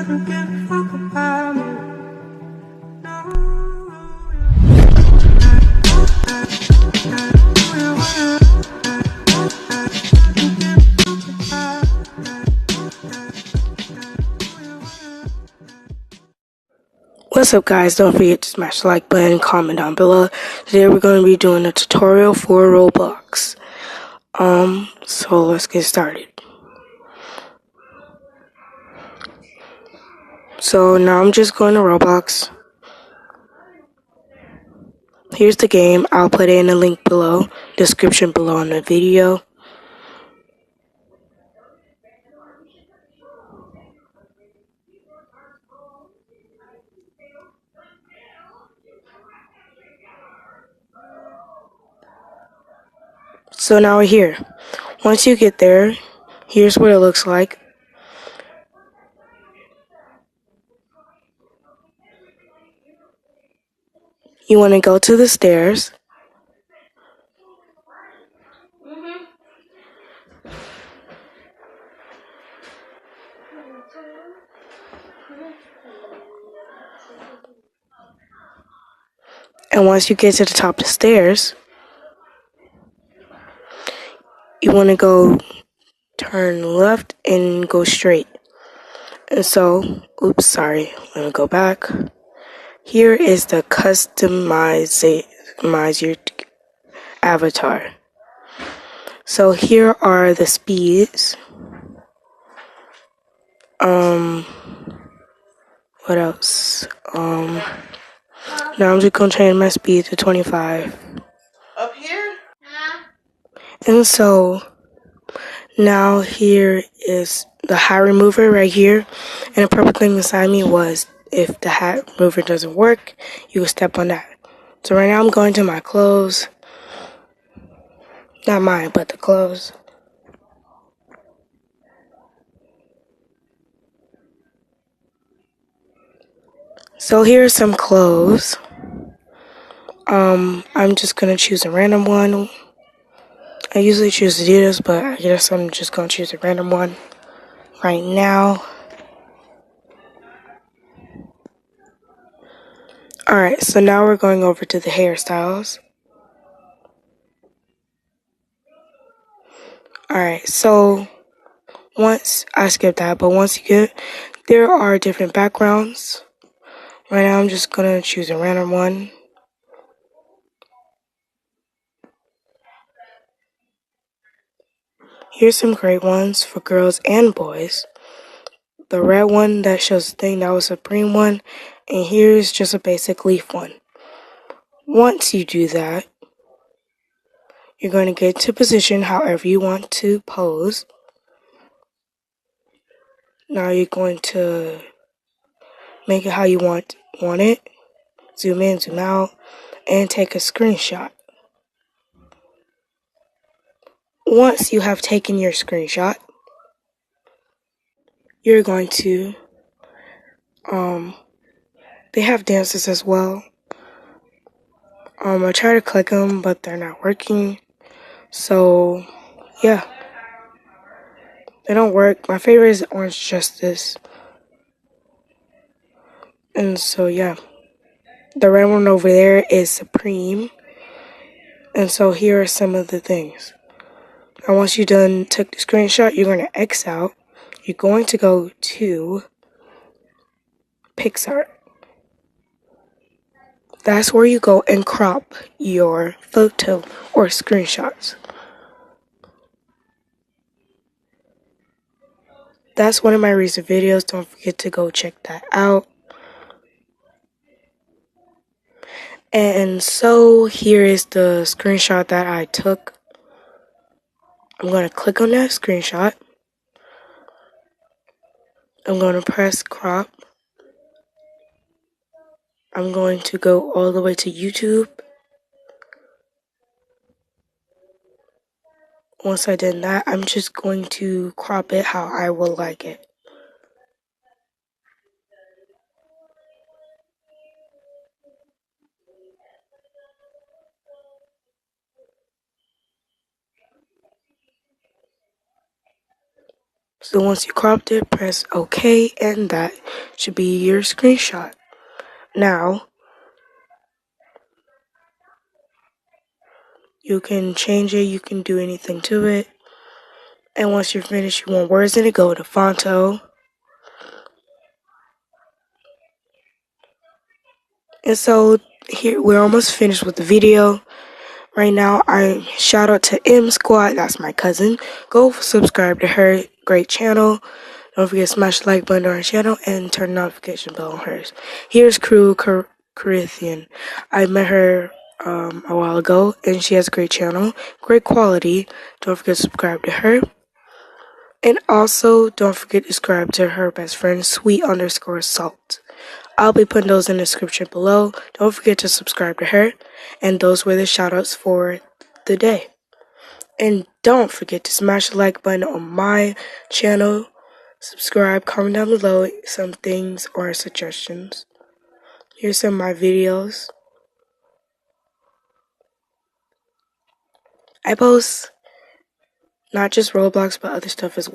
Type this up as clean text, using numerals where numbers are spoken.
What's up, guys? Don't forget to smash the like button and comment down below. Today we're going to be doing a tutorial for Roblox. So let's get started. So now I'm just going to Roblox. Here's the game. I'll put it in the link below, description below on the video. So now we're here. Once you get there, here's what it looks like. You want to go to the stairs. And once you get to the top of the stairs, you want to go turn left and go straight. And so, let me go back. Here is the customize your avatar. So here are the speeds. What else? Now I'm just gonna change my speed to 25. Up here? And so now here is the hat remover right here. And the purple thing beside me was if the hat remover doesn't work, you can step on that. So right now I'm going to my clothes. Not mine, but the clothes. So here are some clothes. I'm just gonna choose a random one. I usually choose Adidas, but I guess I'm just gonna choose a random one right now. Alright, so now we're going over to the hairstyles. Alright, so I skipped that, but once you get, there are different backgrounds. Right now I'm just gonna choose a random one. Here's some great ones for girls and boys. The red one that shows the thing, that was a Supreme one. And here's just a basic leaf one. Once you do that, you're going to get to position however you want to pose. Now you're going to make it how you want it. Zoom in, zoom out, and take a screenshot. Once you have taken your screenshot, you're going to, they have dances as well. I try to click them, but they're not working. So, yeah. They don't work. My favorite is Orange Justice. And so, yeah. The red one over there is Supreme. And so here are some of the things. And once you took the screenshot, you're going to X out. You're going to go to Pixar. That's where you go and crop your photo or screenshots. That's one of my recent videos. Don't forget to go check that out. And so here is the screenshot that I took. I'm going to click on that screenshot. I'm going to press crop. I'm going to go all the way to YouTube. Once I did that, I'm just going to crop it how I will like it. So once you cropped it, press OK, and that should be your screenshot. Now, you can change it, you can do anything to it. And once you're finished, you want words in it, go to Fonto. And so here, we're almost finished with the video. Right now, I shout out to M Squad, that's my cousin. Go subscribe to her great channel. Don't forget to smash the like button on her channel and turn the notification bell on hers. Here's Corinthian. I met her a while ago, and she has a great channel, great quality. Don't forget to subscribe to her. And also, don't forget to subscribe to her best friend, sweet_salt. I'll be putting those in the description below. Don't forget to subscribe to her. And those were the shoutouts for the day. And don't forget to smash the like button on my channel. Subscribe, comment down below some things or suggestions. Here's some of my videos. I post not just Roblox, but other stuff as well.